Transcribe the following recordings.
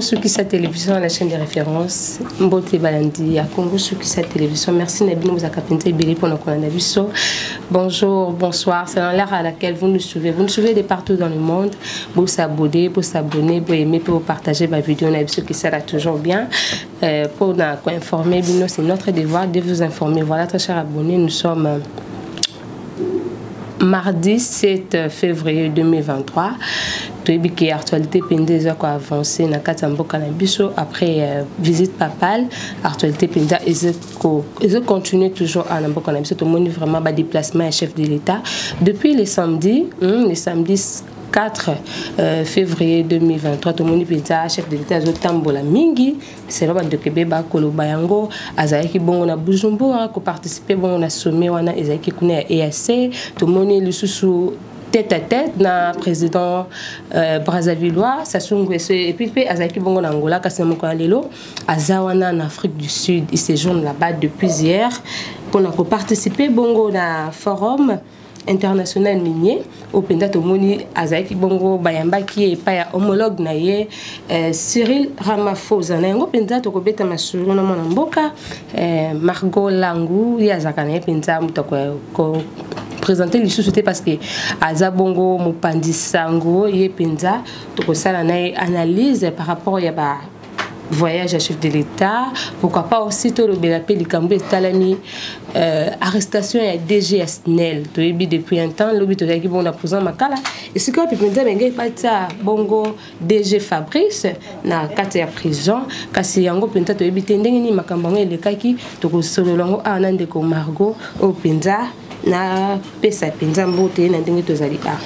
Congo Sukisa Télévision, la chaîne de référence. Mbote Balandi, à Congo Sukisa Télévision. Merci Nabino Mouakapente Bili pour notre Nabiso. Bonjour, bonsoir. C'est dans l'ère à laquelle vous nous suivez. Vous nous suivez de partout dans le monde. Vous s'abonner, vous aimer, pour partager ma vidéo Nabiso qui sera toujours bien. Pour nous informer, c'est notre devoir de vous informer. Voilà, très chers abonnés, nous sommes mardi 7 février 2023. Qui actualité pendeza quoi avancer na katamboka na biso après visite papale actualité pendeza ils continuent toujours à namboka na biso tout le monde vraiment ba déplacement à chef de l'État depuis le samedi 4 février 2023 tout le monde pendeza chef de l'État zotambola mingi c'est là de Québec ba koloba yango azaki bongo na Bujumbura ko participer bongo na sommet wana ezaki kuna EAC tout le monde le sous tête à tête na président Brazzavillois Sassou Nguesso et puis azaki bongo na Angola Kassamoko Lelo azawana en Afrique du Sud il séjourne là-bas depuis hier pour participer bongo na forum international minier au penda to moni azaki bongo bayamba ki pa ya homologue na ye Cyril Ramaphosa na ngo penda to ko beta masuru na mona mboka Margot Langu ya zakana penda mutako ko présenter les sociétés parce que azabongo mopandi sango ye penza to ko sala na analyse par rapport ya ba voyage à chef de l'État pourquoi pas aussi to le belapé likambo talami arrestation ya DG Asnel to yebi depuis un temps lobi to yaki bon na président makala et ce que penza benga pata bongo DG Fabrice na kati ya prison kasi yango penza to yebi ndenge ni makambo ngele kaki to ko solo lango anande ko Margot o penza na pesa penza mbote na ndenge tozali ba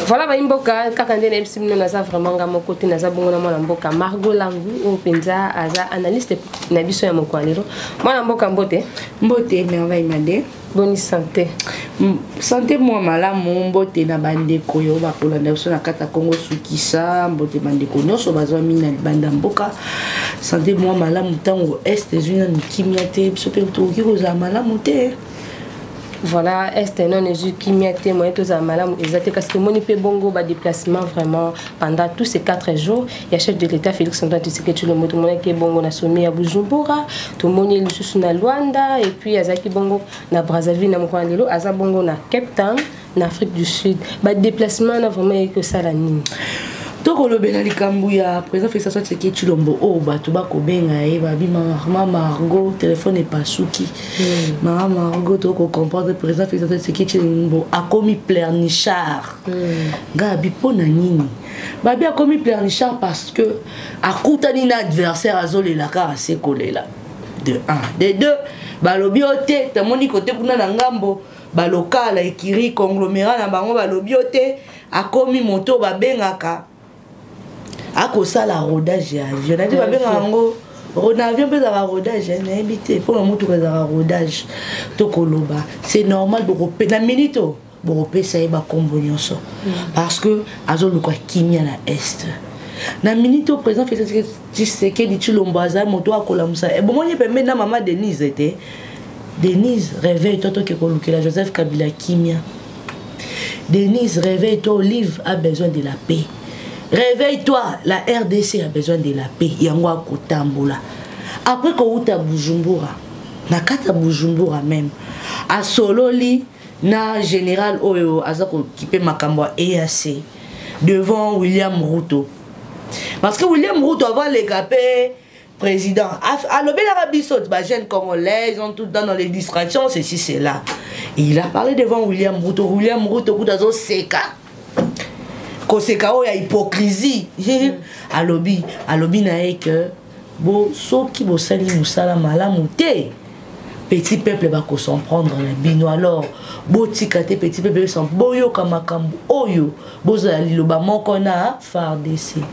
voilà ba imboka kaka ndene ebsimino naza vraiment nga moko te naza bongo na mwana mboka Margot Langu o penza aza analyste na biso ya moko alero mwana mboka mbote merveille mande bonne santé santé moi malamu mbote na bande koyo ba kolanda biso na kata Congo Sukisa mbote bande ko nyonso bazwa mina banda mboka santé moi malamu tango États-Unis ni kimia te biso pe to ki ko za malamu te. Voilà, est non qui m'y a témoigné tous à malam exact parce que mon épée bongo ba déplacement vraiment pendant tous ces 4 jours il y a chef de l'État Félix Antoine Tshisekedi le moto mon qui bongo na sommet à Bujumbura tout le monde est sous na Luanda et puis azaki bongo na Brazzaville na Mokandelo aza bongo na Cape Town na Afrique du Sud ba déplacement na vraiment que ça la nini toko lo bena likambu ya président Félix Antoine Tshisekedi Tshilombo o bato bako benga e babi mama Margot téléphone est pas souki mama Margot toko comprendre président Félix Antoine Tshisekedi Tshilombo a commis pleurnichard gabi pona nini babi a commis pleurnichard parce que akutani na adversaire azolela ka asekolela de 1 de 2 balobi ote tamoni côté kuna na ngambo balokala ekiri conglomérat na bango balobi ote a commis moto babengaka ako sala rodage ya avion na ba benga ngo rona avion pe za rodage na habité pour le moto ka za rodage to koloba c'est normal boko pe na minito boko pe sa ba kombo nyonso parce que azolo kwa kimia na est na minito président Félix Tshisekedi Tshilombo aza moto akola musa e bomoni pe na mama Denise était Denise réveille toto ke kolukela Joseph Kabila kimia Denise réveille toi Olive a besoin de la paix. Réveille-toi, la RDC a besoin de la paix. Yangwa Kotambola. Après qu'on a Bujumbura, na kata Bujumbura même, à Sololi, na général Oyo, Azako Kipe Makambwa EAC, devant William Ruto. Parce que William Ruto avant les capés, président, à l'obé l'Arabie Saoudite, les jeunes congolais, ils ont tout dans les distractions, ceci, c'est là. Il a parlé devant William Ruto. William Ruto, Kudazo Seka. Kosekao ya hypocrisie alobi na que bo so ki bo sali musala malamu te petit peuple ba ko comprendre na bino alors bo tikate petit peuple sans boyo kamakambu oyo boza liloba moko na FARDC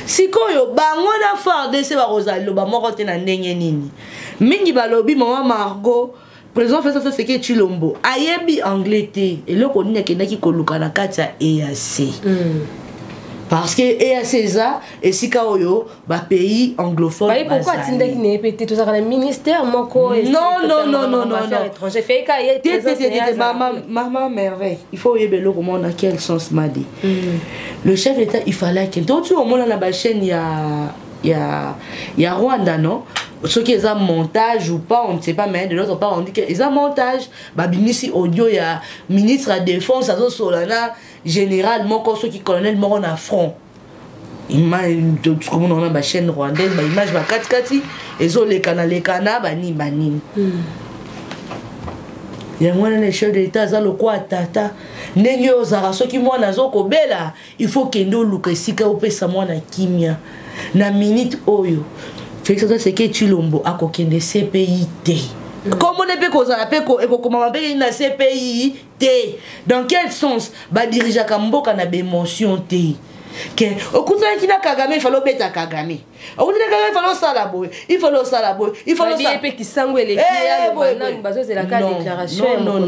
sikoyo bango na FARDC ba roza liloba moko te na ndenge nini mingi balobi mama Margot président Félix Tshisekedi Tshilombo ayebi anglais te eloko nini akendaki koluka na kati ya EAC parce que et à César et sika oyo ba pays anglophone. Bah pourquoi Tindek n'est pas tout ça le ministère moko non étranger fait maman merveille il faut y bello comment dans quel sens m'a dit le chef d'état il fallait que donc tu au moins na ba chaîne il y a Rwanda non ce qui est un montage ou pas on ne sait pas mais de l'autre part on dit que ils un montage ba bimisi audio il y a ministre de la défense azo solana général moko ceux qui colonel moko na front image comme on a ba chaîne rwandaise ba image ba kati ezo lekana bani ya mwana le chef d'état za lokwa tata ndenge ozara soki mwana zo kobela il faut kendo luka sika opesa mwana kimia na minute oyo Félix Tshisekedi Tshilombo akokende CPI te comme on est pe kozala pe ko ekokoma pe na CPI te dans quel sens ba dirigeant kamboka na bémotion te que okutana kina Kagame il faut beta Kagame okutana Kagame il faut sala boy il faut sala boy il faut sala pe ki sangwe le non bazo c'est la déclaration non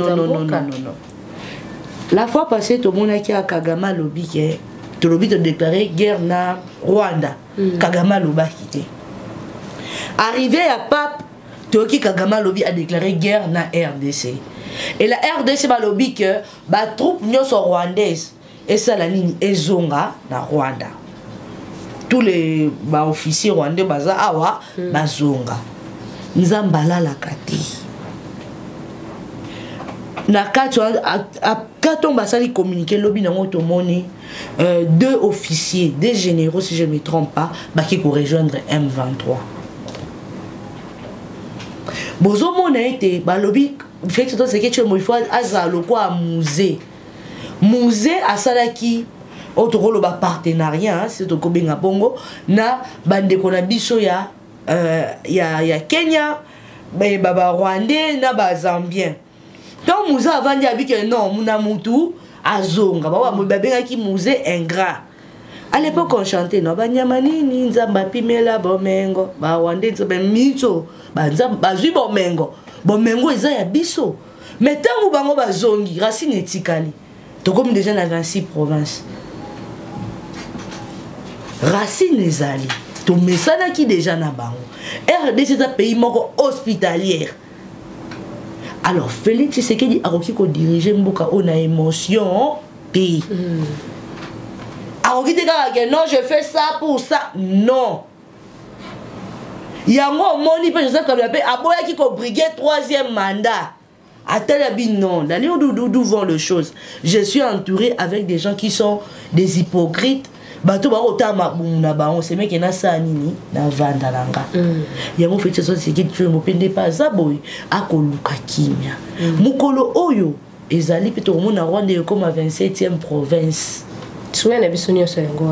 la fois passée tout le monde qui a Kagame lobby que tout lobby de déclarer guerre na Rwanda Kagame lobaki te arrivé à Pape Toki Kagame lobby a déclaré guerre na RDC et la RDC ba lobby que ba troupe nyoso rwandaise et ça la ligne ezonga na Rwanda tous les ba officiers rwandais baza awa bazonga nzambala la kati na kati a katon basali communiquer lobby na moto moni deux officiers des généraux si je ne me trompe pas ba qui ko rejoindre M23 bozo mona été ba lobby fait que c'est quelque chose il faut azalo quoi musée à Salaki autre rôle ba partenariat c'est to kobenga bongo na bande kona biso ya Kenya ba Rwandais na ba Zambien donc musée avant dit que non muna mutu azonga ba babenga ki musée ingrat à l'époque on chantait no banyama nini nzamba pimela bomengo ba Rwandais nzamba mito ba nzamba zui bomengo eza ya biso mais tango bango bazongi racine etikali to comme déjà dans 26 provinces racine ezali to mesana qui déjà na bango RDC c'est un pays moko hospitalière alors Félix Tshisekedi akoki ko diriger mboka ona émotion pays akoki te kaka non je fais ça pour ça non yango moni pe Joseph Kabila pe aboyaki ko briguer 3e mandat. Non, d'où vont les choses. Je suis entouré avec des gens qui sont des hypocrites. Bato ba otama buna ba on se met que na sa nini na vanda langa. Ya mo fait ça c'est que tu me pende pas ça boy akoluka kimia. Mukolo oyo ezali pito mona Rwanda comme à 27e province. Tu vois na bisonyo so yango.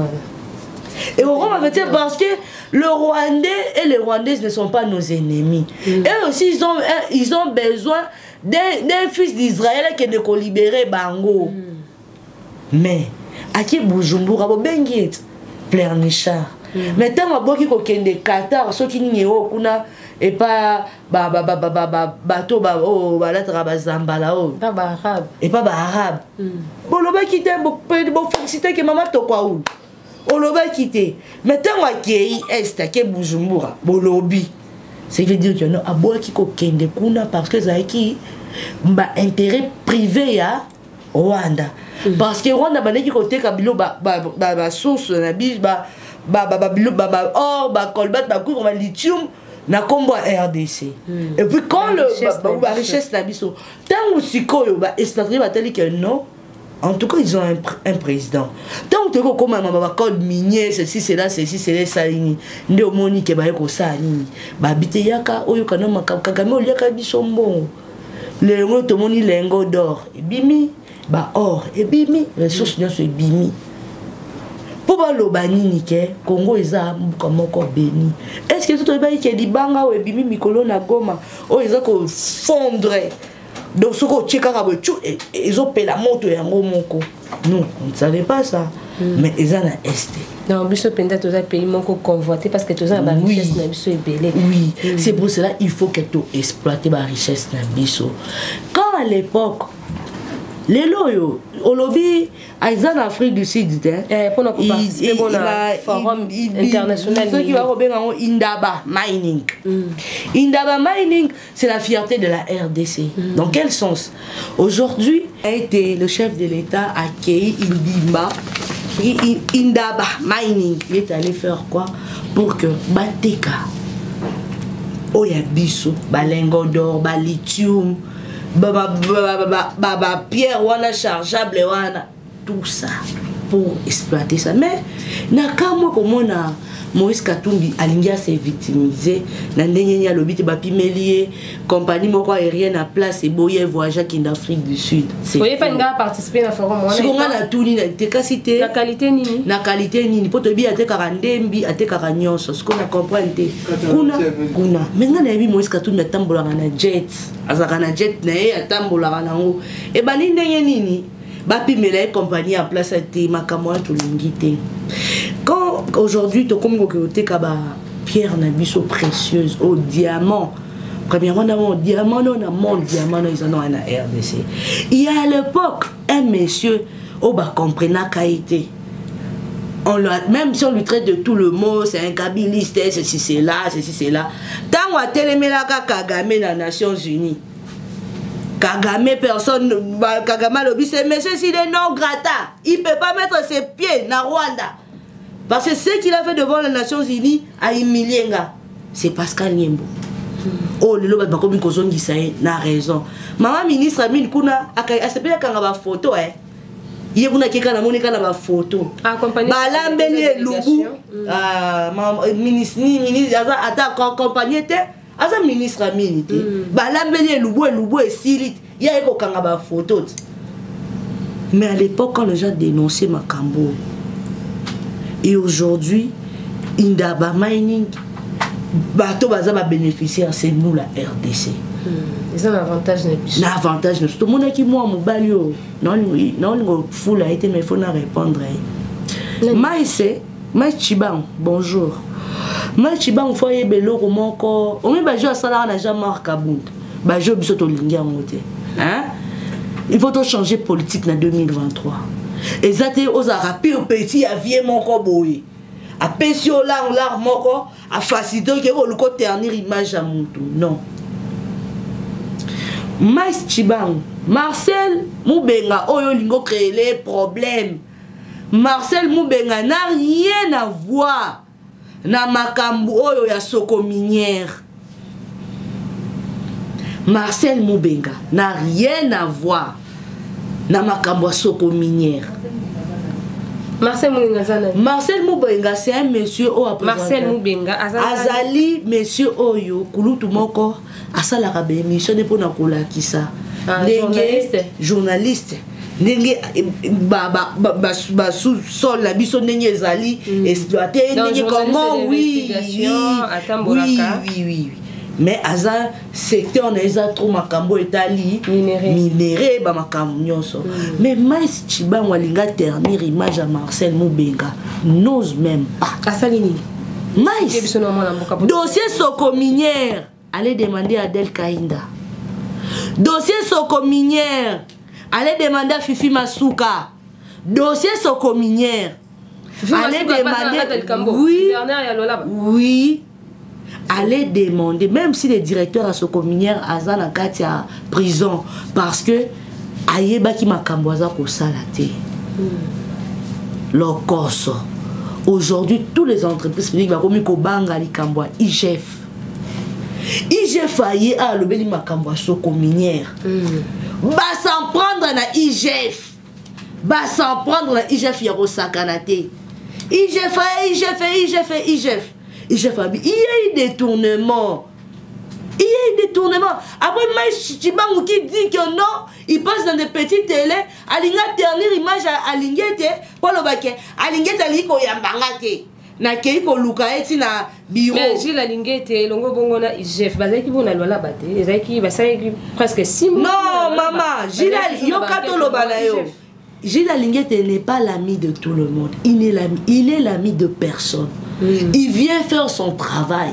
Et on va dire parce que le Rwandais et les Rwandaises ne sont pas nos ennemis. Et aussi ils ont besoin d'un fils d'Israël qui est libéré Bango. Mais à qui Bujumbura bengi Pleurnichard. Mais tant que ko kende Qatar ceux qui n'y ont kuna et pas bateau ba la traba zambala o pas arabe et pas arabe. Bon le ba qui bon féliciter que maman to kwa ou. On l'a quitté. Mais tant qu'il est à Bujumbura, Bolobi, ça veut dire que non, à boire qui kokende kuna parce que ça qui intérêt privé à Rwanda. Parce que Rwanda bande qui côté kabilo ba source na bis ba or ba colbert ba couvre ba lithium na combo RDC. Et puis quand le richesse na biso, tant sikoyo ba expatrié ba teli que non. En tout cas, ils ont un président. Tant que comme un code minier, ceci, c'est là, salini. Ndé omoni ke ba yeko salini. Ba bité yaka oyo kanoma Kagame oliaka bisombo. Lengo to moni lengo d'or. Et bimi ba or et bimi ressources nyonso bimi. Po ba lobani ni ke Congo eza mbuka moko béni. Est-ce que tout ba yeke libanga o bimi mikolo na Goma o eza ko fondre. Donc ce que tu as ils ont payé la moto et un gros moko. Nous, on ne savait pas ça. Mais ils en ont esté. Non, biso penda tous les pays moko convoité parce que tous les richesse na biso est belé. Oui, c'est pour cela il faut que tu exploites la richesse na biso. Quand à l'époque Les loyaux, au lobby, en Afrique du Sud, pour nous participer au forum international. Ceux qui vont Indaba Mining. Indaba Mining, c'est la fierté de la RDC. Dans quel sens? Aujourd'hui, le chef de l'État a accueilli Indaba Mining. Il est allé faire quoi? Pour que Bateka, Oyabiso, Balengo d'or, Lithium, pierre wana chargeable wana tout ça pour exploiter ça. Mais nakamo komona Moïse Katumbi alingia s'est victimisé na ndenge ya lobite ba pimelie compagnie moko aérienne à place et boye voyage qui d'Afrique du Sud. Vous voyez pas nga participer na forum wana. Sikonga na tuni na tekasité. La qualité nini? Na qualité nini? Poto bi ate karandembi ate karanyonso. Ce qu'on a compris kuna. Menga na bi Moïse Katumbi atambola na jet. Azaka na jet na ye atambola na ngo. E bani ndenge nini? Ba pimela compagnie en place ate makamwa to lingité. Quand aujourd'hui, tu as comme pierre nabiso précieuse, au diamant. Premièrement, on a diamant, on a mon diamant, ils en ont un RDC. Il y a à l'époque un monsieur, oh bah comprenez qualité. Même si on lui traite de tout le mot, c'est un kabiliste, ceci c'est là, ceci c'est là. Tant on a télémé la Kagame dans les Nations Unies. Kagame, personne, Kagame lobby, c'est monsieur s'il est non grata. Il ne peut pas mettre ses pieds dans Rwanda. Parce que ce qu'il a fait devant les Nations Unies à Imilienga, c'est Pascal Niembo. Oh, le loba bakomi kozongi sae na raison. Maman ministre Amine Kuna asepela kanga ba photo Ye kuna keka na monika na ba photo. Balambeli lubu. Ministre ata accompagné te asa ministre Amine te. Balambeli lubu et silit. Ya eko kanga ba photo. Mais à l'époque quand les gens dénonçaient Makambo. Et aujourd'hui, Indaba Mining, bateau baza ba bénéficiaire, c'est nous la RDC. Ils ont l'avantage. L'avantage, tout le monde qui moi mon balio, non fou a été mais faut na répondre. Maïse Chibang, bonjour. Maïse Chibang faut y belo comment encore. On met bajo sala na jamais markabund. Bajo biso to lingia ngote. Hein? Il faut tout changer politique en 2023. Et ça t'es aux arabes au petit à vieux mon coboy à pension là on l'a moko à faciliter que le côté ternir image à mon tout non. Maïs Chibang Marcel Moubenga oyo lingo créer les problèmes. Marcel Moubenga n'a rien à voir na makambu oyo ya soko minière. Marcel Moubenga n'a rien à voir na makambo soko minière. Marcel Moubenga c'est un monsieur au Marcel Moubenga azali monsieur oyo kulutu moko asala ka be émission de pona kola kisa journaliste ndenge ba sous sol la biso ndenge ezali exploiter ndenge comment oui. Mais aza secteur na eza trop makambo etali minéré ba makambo nyonso. Mais Maïs Chibang walinga ternir image à Marcel Moubenga n'ose même pas. Asalini. Maïs. Dossier Soko minière, allez demander à Del Kainda. Dossier Soko minière, allez demander à Fifi Masuka. Dossier Soko minière, allez demander. Oui. Allez demander, même si les directeurs à Soko minière azan la katia prison parce que ayeba ki makamboza ko salate. Lokoso. Aujourd'hui, tous les entreprises publiques va comme ko banga likambwa IGF. IGF aye a le beli makamboa Soko minière. Ba s'en prendre na IGF. Ba s'en prendre na IGF ya ko sakanate. IGF. Il y a eu détournement. Après, Maïs Chibang qui dit que non, il passe dans des petites télé, alinga ternir image à Lingete, pour le baquet, à Lingete aliko yambangate. Na keiko luka eti na bureau. Mais Gilles Lingete, longo bongo na IGF, bazaki bona lola bate, ezaki basaki presque 6 mois. Non, maman, Gilles yokato lobana yo. Gilles Lingete n'est pas l'ami de tout le monde. Il est l'ami de personne. Il vient faire son travail.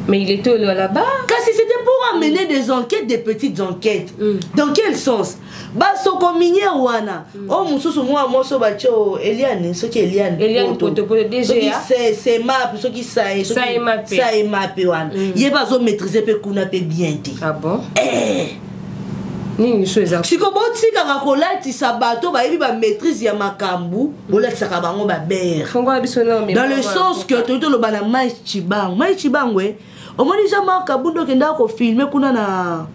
Mais il était là-bas. Car si c'était pour mener des enquêtes, des petites enquêtes. Dans quel sens? Basoko minier wana. Oh mususu moi moso bacho Eliane, ce qui Eliane. Eliane poto DGA. C'est map, ce qui ça est mappé wana. Il va zo maîtriser pe kuna pe bien dit. Ah bon? Si comme on dit qu'à Racolati Sabato, bah il va maîtrise ya makambu, bola sakabango ba ber. Dans le sens que tout le bana mai chibang ouais. Au moins déjà makabundo kenda ko filmer kuna na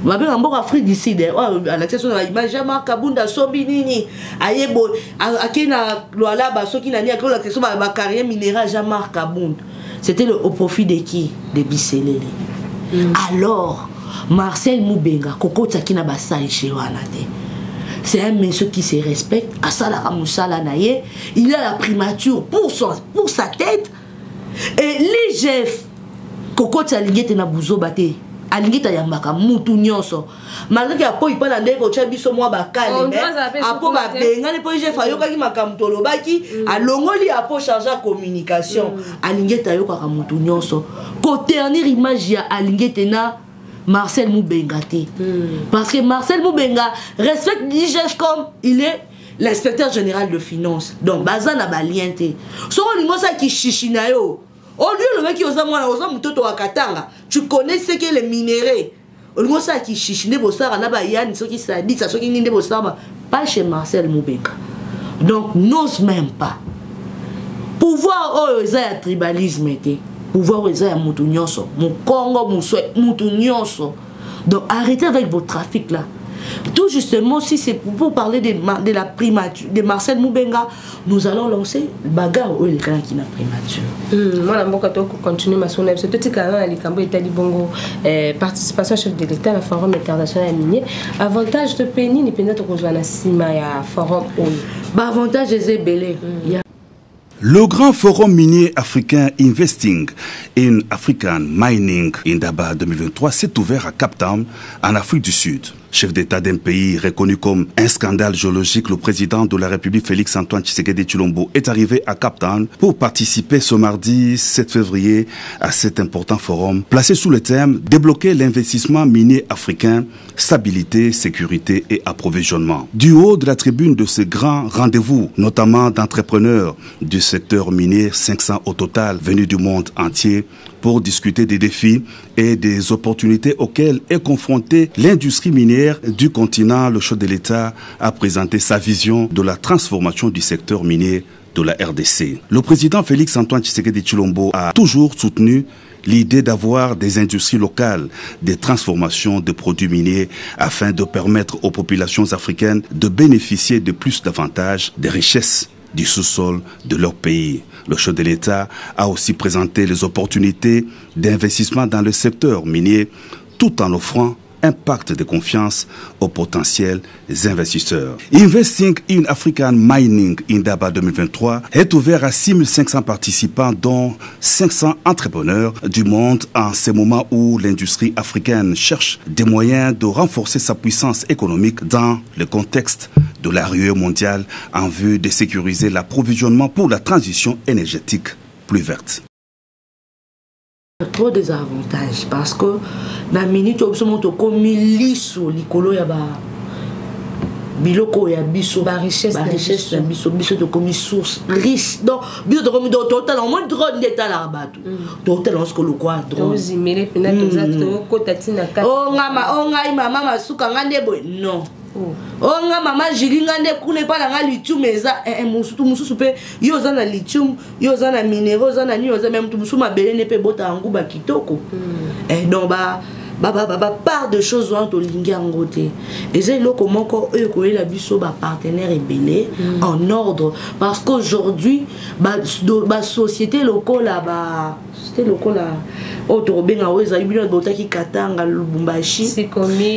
ma bien en Afrique d'ici à l'accession de l'image makabunda sobi nini ayebo akena loala ba soki nani akolo l'accession ba carrière minérale Jean-Marc Kabund. C'était au profit de qui? De Biselele. Alors Marcel Moubenga, Koko Takina Basai chez Wanate. C'est un monsieur qui se respecte. Asala Moussala Naye, il a la primature pour sa tête. Et les chefs, Koko Taligete Nabouzo Bate, Aligeta Yambaka, Moutou Nyonso. Malgré qu'il y a pas eu pas d'année pour Chabiso moi Bakale, mais à po Benga, les projets Fayoka qui m'a Kamtolo Baki, à Longoli à po chargé à communication. Aligeta Yoka Moutou Nyonso. Côté dernière image, il y a Aligeta Marcel Moubenga. Parce que Marcel Moubenga respecte l'IGF comme il est l'inspecteur général de finances. Donc, Bazana Baliente. Son niveau ça qui chichinayo. Au lieu le mec qui osa moi osa mutoto wa Katanga, tu connais ce qu'est les minéraux. Au niveau ça qui chichine bossara na ba yann ce qui ça dit ça ce qui ninde bossara pas chez Marcel Moubenga. Donc, n'ose même pas. Pouvoir oh ça tribalisme était. Pouvoir aux à Moutounioso, mon Congo, mon souhait, Moutounioso. Donc arrêtez avec vos trafics là. Tout justement, si c'est pour parler de la primature, de Marcel Moubenga, nous allons lancer le bagarre où il y a qui n'a primature. Moi, je vais continuer ma sonne. C'est tout ce qu'il y a participation chef de l'État à la Forum international minier. Avantage de Péni, ni peut-être qu'on a Sima à Forum. Avantage des belé. Le grand forum minier africain Investing in African Mining Indaba 2023 s'est ouvert à Cape Town, en Afrique du Sud. Chef d'État d'un pays reconnu comme un scandale géologique, le président de la République Félix-Antoine Tshisekedi Tshilombo est arrivé à Cape Town pour participer ce mardi 7 février à cet important forum placé sous le thème « Débloquer l'investissement minier africain, stabilité, sécurité et approvisionnement ». Du haut de la tribune de ce grand rendez-vous, notamment d'entrepreneurs du secteur minier, 500 au total venus du monde entier, pour discuter des défis et des opportunités auxquelles est confrontée l'industrie minière du continent. Le chef de l'État a présenté sa vision de la transformation du secteur minier de la RDC. Le président Félix-Antoine Tshisekedi Tshilombo a toujours soutenu l'idée d'avoir des industries locales, des transformations de produits miniers afin de permettre aux populations africaines de bénéficier de plus d'avantages, des richesses du sous-sol de leur pays. Le chef de l'État a aussi présenté les opportunités d'investissement dans le secteur minier tout en offrant un pacte de confiance aux potentiels investisseurs. Investing in African Mining Indaba 2023 est ouvert à 6500 participants dont 500 entrepreneurs du monde en ce moment où l'industrie africaine cherche des moyens de renforcer sa puissance économique dans le contexte de la ruée mondiale en vue de sécuriser l'approvisionnement pour la transition énergétique plus verte. Trop des avantages parce que dans la minute où on a comme liso likolo ya ba biloko ya biso ba richesse ya biso de comme source riche donc biso de comme total en moins drone d'état là bato total on ce que le quoi drone ozimele pena tozato ko tatina kati oh ngai mama masuka ngande boy non oh nga mama jilinga nde kune pa nga lithium eza mususu pe yo za na lithium yo za na minéraux za na ni yo za même mususu mabele ne pe bota nguba kitoko donc part de choses ont olingi angote et c'est là comment ko la biso ba partenaire ebelé en ordre parce qu'aujourd'hui ba société locale là c'était locale là autorobenga weza ibino botaki Katanga Lubumbashi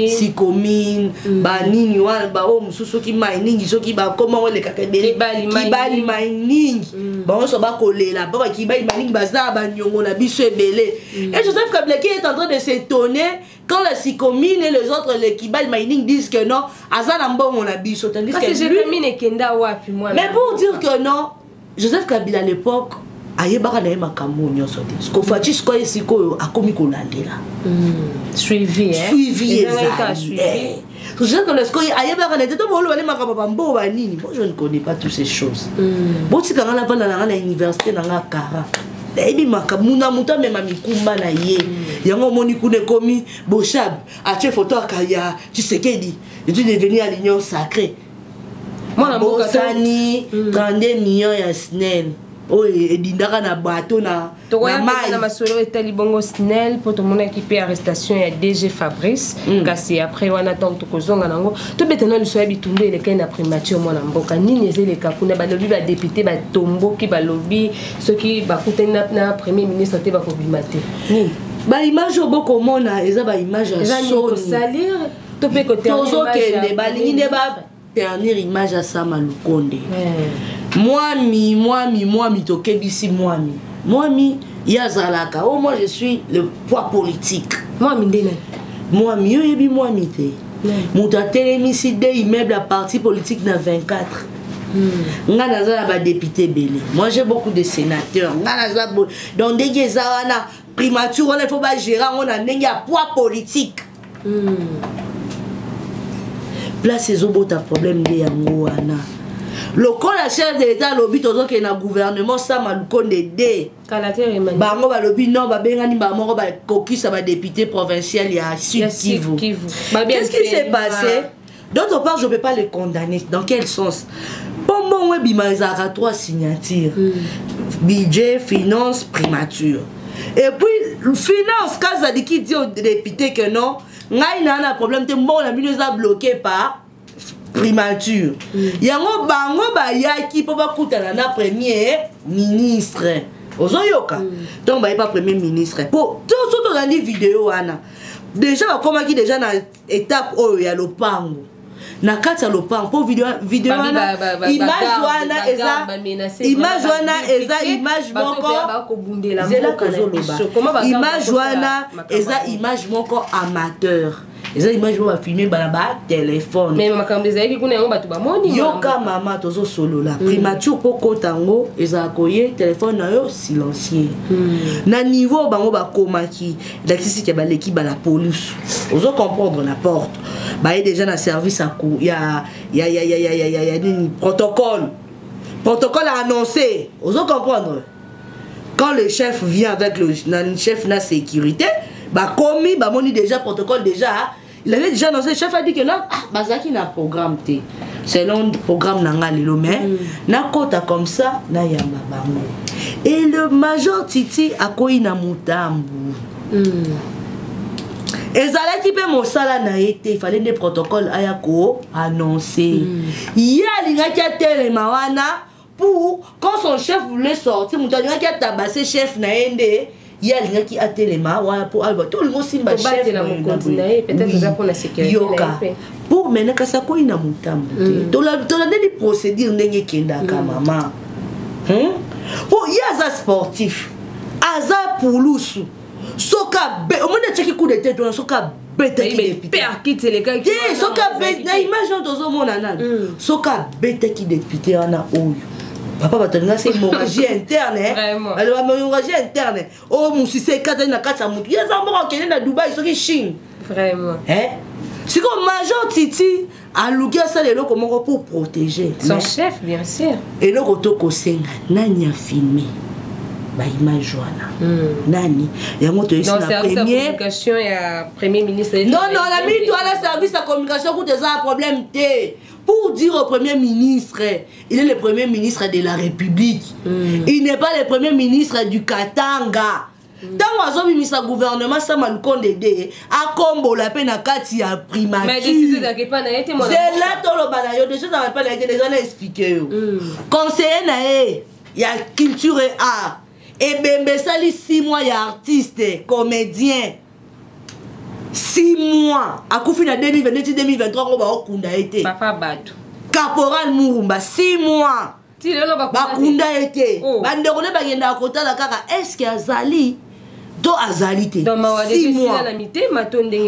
Sikomine ba nini wa ba o mususu ki mining soki ba comment on le kakebele kibali mining ba on so ba kolela ba kibali mining baza ba nyongo na biso ebelé et Joseph Kabila qui est en train de s'étonner quand la Sikomine et les autres les kibali mining disent que non azana mbongo na biso tandis que je mine kenda wapi moi mais pour dire que non Joseph Kabila à l'époque ayebaka na ye makambo nyonso te siko faci sikoyo sikoyo akomi kolandela suivi ezali ayebaka na te to bolo bale makambo bambo banini moi je ne connais pas toutes ces choses botika nga na vanda na nga na université na nga kara ebi makambo na muta mema mikumba na ye yango moni kuna komi Boshab atie photo akaya Tshisekedi et tu devenu à l'union sacrée mwana mboka Bosani 32 millions ya SNEL oye edindaka na bateau na mai na masolo etali bongo SNEL pour tout le monde équipé arrestation ya DG Fabrice kasi après wana tant to kozonga nango to betena le soya bitumbe le kena primature mwana mboka nini ezele kakuna ba lobi ba député ba tombo ki ba lobi ceux qui ba kutena na premier ministre te ba ko bimate ni ba image oboko mona eza ba image ya soni salir to pe côté tozo kende ba lingi ba dernière image à Sama Lukonde Moi, tokebisi Mwami yazalaka. Oh, moi je suis le poids politique. Mwami ndena. Mwami yoyebi Mwami te. Muta telemisi de immeuble à parti politique na 24. Nga naza ba député belé. Moi j'ai beaucoup de sénateurs. Nga naza donc dès que ça wana primature on il faut pas gérer on a ndenge ya poids politique. Place ezobota problème de yango wana. Le chef de l'État lobby toujours que na gouvernement Sama Lukonde de bango ba lobby non ba bengani ba moko ba kokisa ba député provincial ya Sud Kivu. Qu'est-ce qui s'est passé? D'autre part, je ne peux pas les condamner. Dans quel sens? Bon, moi, il y a 3 signatures. Budget, finance, primature. Et puis, finance, quand ça dit qui dit au député que non, il y a un problème, bon, la ministre a bloqué par primature. Il y a un bango qui peut pas coûter la premier ministre. Ozoyoka. Donc, il n'y a pas premier ministre. Pour tout ce dans les vidéos, déjà, comment qui déjà dans l'étape où il y a le pango. Na kati lo pan pour vidéo image wana eza image moko image wana eza image moko amateur eza image moko filmé ba téléphone mais makambo ezaki kuna yango batu bamoni yoka mama tozo solo la primature poko tango eza koye téléphone na yo silencieux na niveau bango ba komaki l'électricité ba l'équipe ba la police ozo comprendre la porte bah déjà dans service à coup il y a protocole à annoncer oso comprendre quand le chef vient avec le chef na sécurité bah commis bah moni déjà protocole déjà il avait déjà annoncé le chef a dit que non bazaki na programme t selon le programme nanga lelo mais na kota comme ça na yamba bango et le major Titi akoyi na mutambu ezalaki pe mosala na été il fallait des protocoles ayako annoncer il y a lingaki telema wana pour quand son chef voulait sortir muto lingaki tabasser chef na ende il y a lingaki telema wana pour alba tout le monde simba chef na continue peut-être ça pour la sécurité pour maintenant kasa ko ina mutambo to la des procédures ndenge kenda ka mama pour il y a za sportif aza pulusu soka be o monde cheki coup de tête soka beta ki député quitte les gars qui soka be na image dozo mona nana soka beta ki député ana oyo papa batalinga c'est hémorragie interne alors hémorragie interne oh musise kata na kata mutu yeza moko kende na Dubaï soki Chine vraiment c'est comme major Titi a loué ça les locaux pour protéger son chef bien sûr et le rotoko senga nani a filmé ba image wana nani yango to esi na communication ya premier ministre non la minute la service de communication pour des problème té pour dire au premier ministre il est le premier ministre de la République il n'est pas le premier ministre du Katanga tant ozo bimisa gouvernement Sama Lukonde de akombola pe na kati ya primature mais décision za ke pa na été mon c'est là to lo bana yo déjà ça va pas na été déjà na expliquer yo conseiller na il y a culture et art et Bembe sali 6 mois ya artiste comédien 6 mois akufi na 2022-2023 ko ba okunda été papa Batu Caporal Murumba 6 mois ti lelo bakunda été bandeko ne bagenda kotala kaka est-ce que azali to azalité 6 mois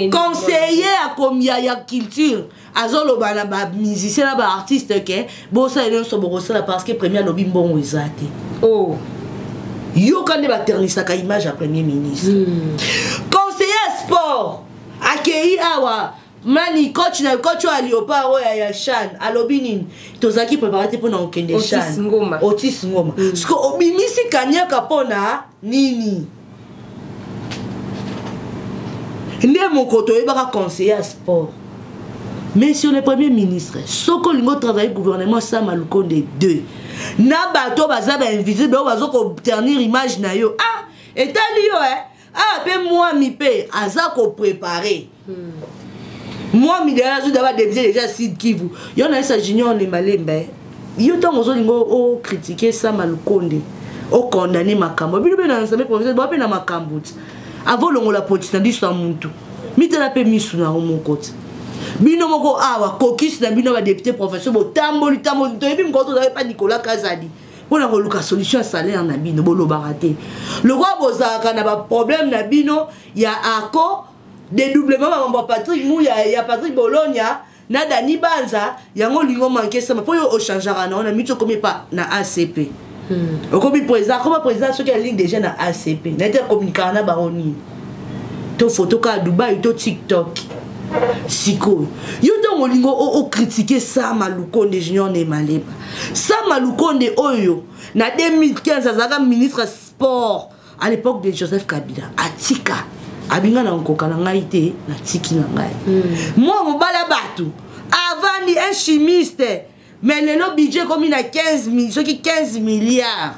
conseiller à combien ya culture azolo bana ba musicien ba artiste ke bosa ele so bokosala parce que premier lobby mbongo ezate yo quand il va ternir sa image à premier ministre conseiller sport accueilli awa mani coach wa Léopard ya Chan alobinin tozaki préparé pour na okende Chan Otis Ngoma parce que obimisi kanyaka pona nini nde mokoto yebaka conseiller sport. Monsieur le Premier ministre, ce que nous travaillons gouvernement Sama Lukonde 2, na bato baza ba invisible bazo ko ternir image na yo. Ah, etali yo ah pe moi mi pe aza ko préparer. Moi mi déjà d'abord déjà Sid Kivu. Yo na sa junior ne malembe. Yo to mozo lingo o critiquer Sama Lukonde. O condamner makambo. Bino be na nsabe professeur ba pe na makambo. Avant longo la potita ndi so muntu. Mi te la pe misu na mon côté. Bino moko awa kokis na bino ba député professeur bo tamboli to yebi mkoto za pas Nicolas Kazadi pona ko luka solution salaire na bino bo lo baraté le roi bozaka na ba problème na bino ya ako dédoublement ba mbo Patrick Mouya ya Patrick Bologna na Dani Banza yango lingo manquer ça po yo o changera na on a mis comme pas na ACP comme président ce qui est ligne déjà na ACP na te communiquer na baroni to photo ka Dubaï to TikTok siko yo donc olingo o critiquer Sama Lukonde Junior ne maleba Sama Lukonde oyo na 2015 azaka ministre sport à l'époque de Joseph Kabila atika abinga na nkoka na ngai te na tiki na ngai moi mobala batu avant ni un chimiste mais le budget comme il a 15 milliards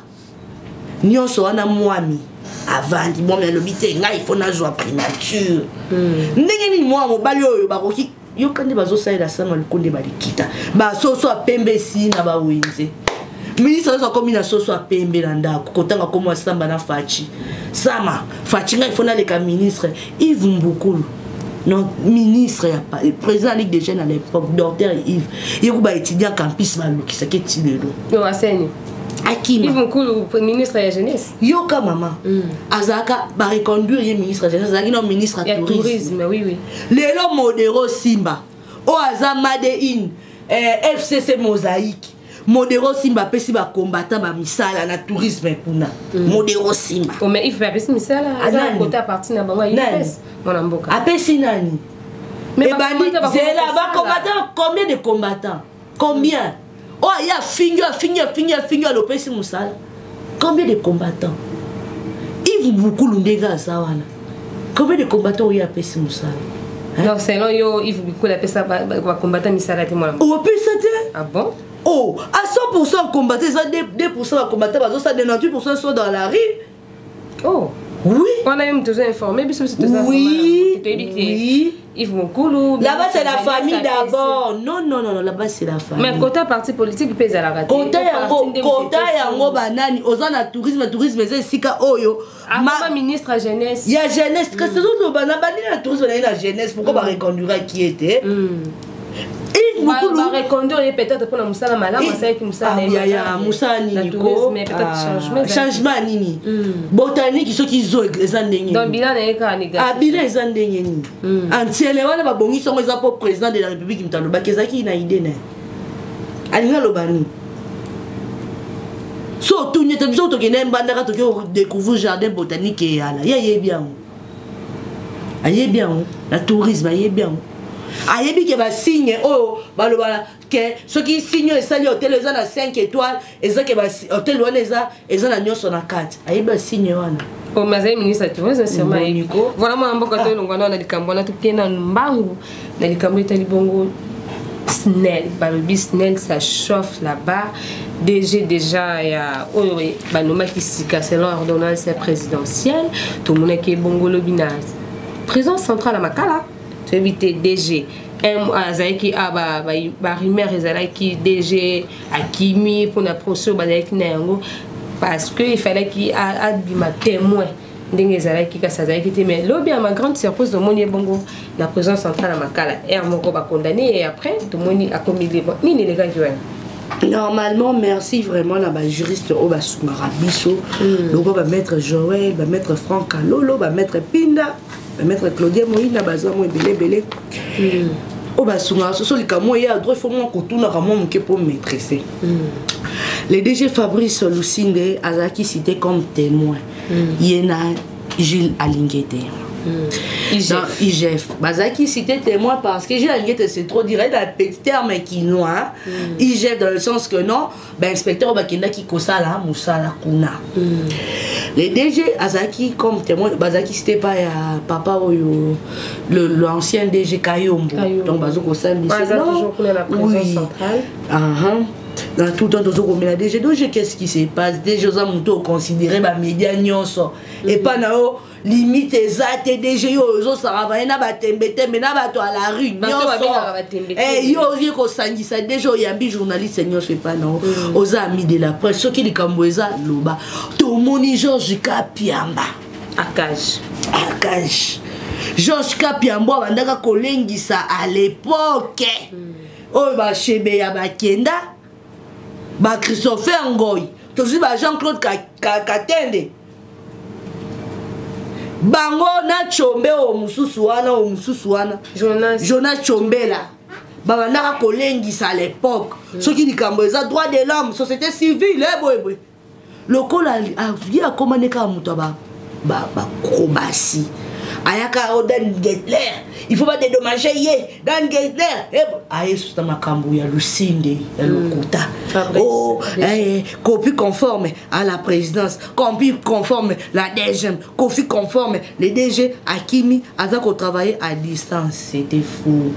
nyonso wana mwami avant di bon mais le bité nga il faut na joie primature ndenge ni moi mobali oyo bakoki yo kandi bazo saila Sama Lukonde ba likita ba soso apembe si na ba winze ministre so comme na soso apembe na ndako kotanga comme Samba na Fachi Sama Fachi nga il faut na le ministre Yves Mbukulu non ministre ya président Ligue des jeunes à l'époque docteur Yves yeko ba étudiant campus maluki ça qui tilelo yo aseni Akima. Ils vont cool ministre de la jeunesse. Yoka maman. Azaka ba reconduire le ministre de la jeunesse, azaki no ministre de tourisme. Oui oui. Lelo modero Simba. O azama de in FCC Mosaïque. Modero Simba pesi ba combattant ba misala na tourisme kuna. Modero Simba. Oh mais il fait pesi misala. Azaka côté à partir na bango IPS. Mon mboka. Apesi nani? Mais ba combattant combien de combattants? Combien? Oh, il y a finger l'opération Moussala. Combien de combattants? Yves beaucoup l'undega ça wana. Combien de combattants il y a pesi Moussala? Non, c'est non yo Yves beaucoup la pesa ba combattant Moussala te moi. Oh, pesa te? Ah bon? Oh, à 100% combattants, 2% combattants, ça 98% sont dans la rue. Oh. Oui. On a même toujours informé, mais c'est tout ça. Oui. Ils vont cool. Là-bas, c'est la famille d'abord. Non, là-bas, c'est la famille. Mais côté parti politique, il pèse à la radio. Côté yango banani, ozana tourisme, c'est sika oyo. Ma ministre à jeunesse. Il y a jeunesse. Qu'est-ce que c'est banani la tourisme, la jeunesse. Pourquoi va reconduire qui était? Il beaucoup va reconduire peut-être pour la Moussala Malam, c'est que Moussala. Il y a Moussala Niko. Mais peut-être changement nini. Botanique ceux qui ont les andengni. Donc bilan est quand négatif. Ah bilan les andengni. Antiele wana ba bongi songo za pour président de la République mtaloba kezaki na idée ne. Alinga lobani. So tout nyete biso to kene mbandaka to ko découvrir jardin botanique yala. Ya bien. Aye bien. La tourisme aye bien. Ayebi ke ba signe oh balobala ke ceux qui signe et sali hôtel les na 5 étoiles et ça ke ba hôtel wana eza na nyoso na 4 ayebi ba signe wana o mazai ministre tourisme sûrement Nico voilà moi mboka to longwana na likambo na to kena mbangu na likambo itali bongo Snell balobi Snell ça chauffe là-bas DG déjà ya oyo banoma qui sika selon ordonnance présidentielle tout le monde qui bongo lobina prison centrale à Makala éviter DG Azaiki aba ba rumeur ezalaki DG Akimi pour la procès bazaki na yango parce que il fallait qu'il a bima témoin ndenge ezalaki ka sazaki te mais lobi à ma grande surprise de moni bongo la prison centrale à Makala moko ba condamné et après tout moni a commis libre nini les gars qui normalement merci vraiment la juriste Oba Soumara Bisso le va mettre Joël va mettre Franck Alolo va mettre Pinda maître Claudia Moïna bazamo belé o basunga so likamwa ya droit faut moi kotuna kamo muke pour maîtriser Le DG Fabrice Lusinde Azaki cité comme témoin. Il y en a Gilles Alinguete. Dans IGF. Bazaki cité témoin parce que Gilles Alinguete c'est trop direct dans le petit terme quinois. IGF dans le sens que non, ben inspecteur Bakenda qui kosala musala kuna. Le DG Azaki comme témoin, Bazaki cité pas papa l'ancien DG Kayombo. Donc Bazoko Sali. Toujours pour la prison centrale. Dans tout le temps, on a déjà qu'est-ce qui se passe. Des choses à monter considérer les médias et pas limite exact DG yo ça va na batembete mais na bato à la rue yo ko sangisa déjà yambi journaliste nyo fait pas non aux amis de la presse ceux qui les kamboza loba to moni Georges Kapiamba Akage Georges Kapiamba bandaka kolengisa à l'époque oh ba chebe ya bakenda ba Christopher Ngoy tozi ba Jean-Claude Katende bango na chombe o mususu wana Jonas Chombela babandaka kolengisa à l'époque soki likambo eza droit de l'homme société civile boy lokola a komaneka muto ba krobasi ayaka Dan Getler il faut pas dédommager Dan Getler aye suta makambo ya Lusinde ya lokuta copie conforme à la présidence, copie conforme la DG, copie conforme les DG Akimi Azako travailler à distance, c'était fou.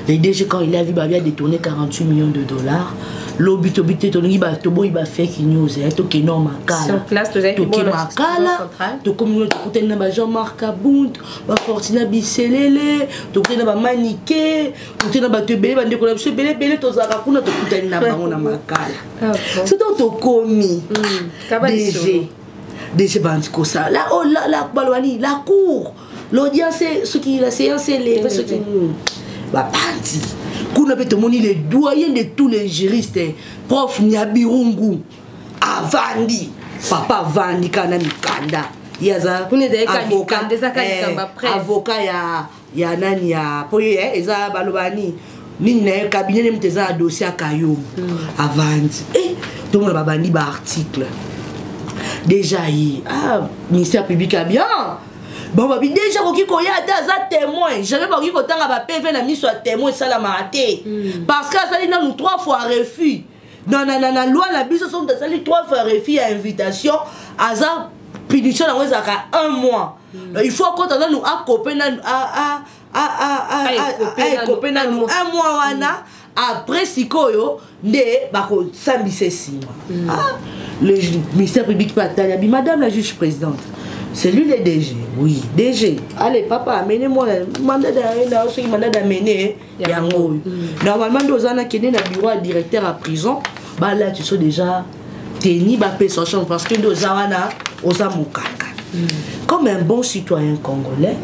Les DG, quand il a vu, il a détourné 48 millions de dollars. L'obité, il va faire qu'il news, il y a sur place, tu as dit que Jean-Marc Abound, Fortina Bisselele, tu as Maniké, tu as Belé, c'est donc tu commis. DG Bandiko ça. Là, la cour, l'audience, la séance est levée, ce qui Bapandi. Kuna peut moni les doyens de tous les juristes, prof Nyabirungu, Avandi, papa Vandi kana mikanda. Yaza avocat ya nani ya poye eza balobani. Nini na cabinet nem teza dossier Kayo. Avandi. Tout le monde babandi ba article. Déjà ministère public a bien. Bon, déjà, il y a des témoins. Je ne vais pas dire que PV n'a mis sur témoin, ça l'a maté. Parce que ça nous 3 fois refus. Non, la loi, la bise sont 3 fois refus à invitation. À ça, punition, on a 1 mois. Il faut qu'on nous accompagne un mois. Après, si koyo, le ministère public madame la juge présidente. C'est lui le DG, oui, DG. Allez, papa, amenez-moi le mandat d'amener. Normalement, nous avons un bureau directeur à prison. Bah là, tu sais déjà, tenu son champ parce que nous avons comme un bon citoyen congolais,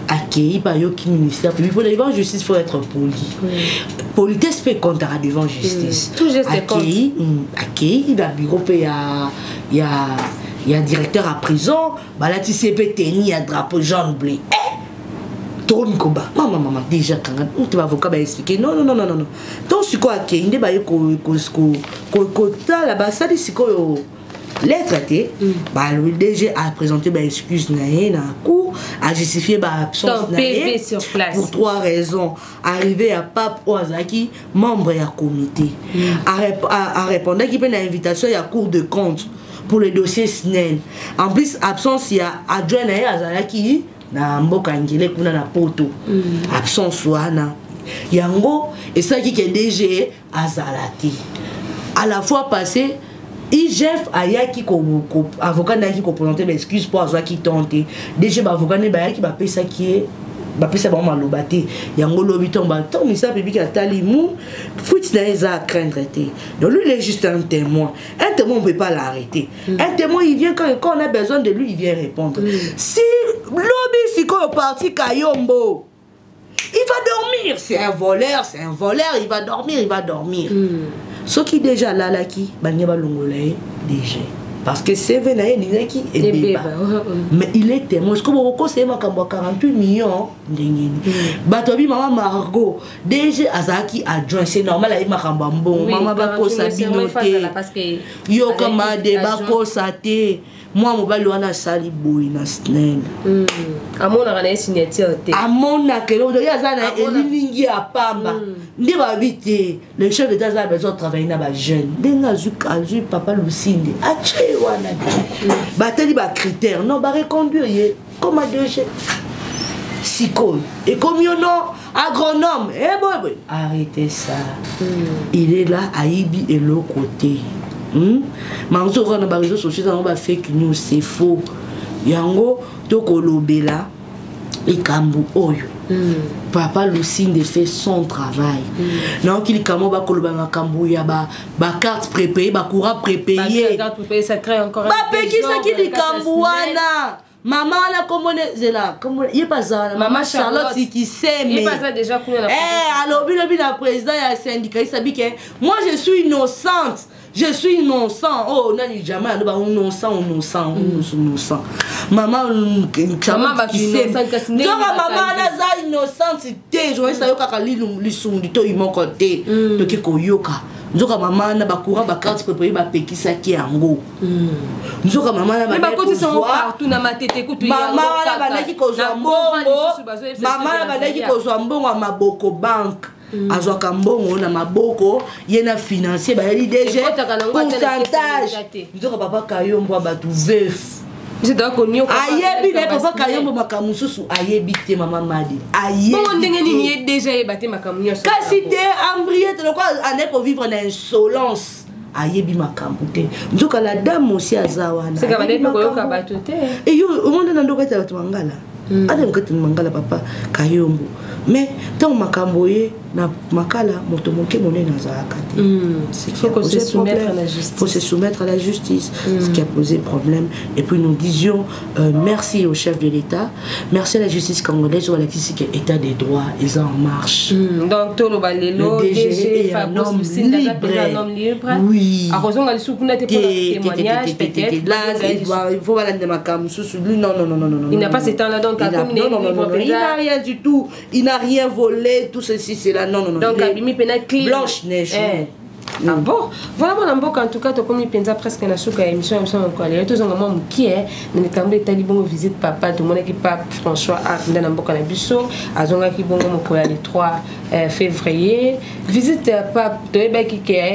accueilli par le ministère public. Pour devant justice, il faut être poli. Politesse peut compter devant justice. Tout juste accueilli dans le bureau, il y a directeur à prison, bah là tu sais peut tenir un drapeau jaune bleu. Trop mikoba. Maman déjà quand tu vas avocat va expliquer non. Donc c'est quoi qui inde ba ko là-bas ça dit c'est quoi les traités bah le DG a présenté bah excuse na cour a justifié bah absence PV sur place pour 3 raisons. Arrivé à Pape Oazaki membre ya comité a répondre qu'il peut l'invitation à cour de compte pour le dossier SNEL. En plus, absence, il y a adjoint à Azalaki, na mboka ngile kuna na poto. Absence wana. Yango, et ça qui est DG Azalaki. À la fois passé, IGF Ayaki avocat n'a qui présenté mes excuses pour Azalaki tenté. DG avocat n'a pas qui va payer ça qui est. Bapesa ba malobate yango lobi tomba ton ministère public atali mou fuite na eza craindre té. Donc lui il est juste un témoin on peut pas l'arrêter. Un témoin il vient quand on a besoin de lui il vient répondre. Si lobi siko au parti Kayombo il va dormir, c'est un voleur, il va dormir. Ce qui déjà là qui banya ba longolé déjà parce que CV na ye qui est débat mais il est témoin ce que vous conseillez ma 48 millions ndengeni batobi maman Margot DG azaki adjoint c'est normal à makamba bon maman bako sa binoté yo kama débat ko saté moi mobali wana sali boy na snell amona kana signature té amona kelo do ya zana elilingi ya pamba ndi ba vite le chef d'état a besoin de travailler na ba jeune denga zu papa Lucinde ache wana bateli ba critères non ba reconduire ye comme DG psycho et comme yo non agronome boy arrêtez ça il est là à Ibi et l'autre côté manzo on a réseaux sociaux on va fake news c'est faux yango to kolobela et kambu oyo papa Lucinde fait son travail donc il kamo ba koloba kambu ya ba carte prépayée ba courant prépayé carte prépayée ça crée encore ba peki ça qui di kambu wana maman la comment zela comment il pas ça maman Charlotte qui sait mais il pas ça déjà pour la alors le président ya syndicat il sabi que moi je suis innocente. Je suis innocent. Oh, nani jamais innocent. Maman qui sait. Maman naza innocente té. Je vois ça yoka kali lisumdi to imo côté. To ke koyoka. Nzoka maman na bakura ba carte préparée ba pekisa ki yango. Nzoka maman na ba côté ça partout na matete ko to maman na ba naki ko zo mbongo. Maman na ba naki ko zo mbongo maboko bank. Azwaka mbongo na maboko yena financier ba yeli DG pourcentage nzoka papa Kayombo batu veuf ayebi na papa Kayombo makamususu ayebi te mama Madi ayebi bon ndenge nini ye déjà yebate makamunya kasi te embrié te quoi ane ko vivre na insolence ayebi makambo te nzoka la dame aussi azawana c'est kabane pe koyoka bato te et yo au monde na ndoka ta mangala adam kati mangala papa Kayombo mais tant makambo ye na makala moto moke monene nazalaka te faut se soumettre à la justice. Faut se soumettre à la justice, ce qui a posé problème. Et puis nous disions merci au chef de l'État, merci à la justice congolaise, à la justice état des droits, ils sont en marche. Donc tout le DG est un homme libre. Oui. À raison de témoignage peut-être. Là, il faut aller dans ma cam. Non. Il n'a pas ce temps-là donc à comme il n'a rien du tout. Il n'a rien volé, tout ceci, c'est là. Non. Donc Blanche Neige. Ah bon, voilà mon amboka en tout cas, tu as commis presque une souka émission encore. Les deux hommes qui est, mais les cambrés talibans visite papa, tout le monde qui pape François a dans l'amboka na biso, azonga qui bon mon le 3 février. Visite pape, tu es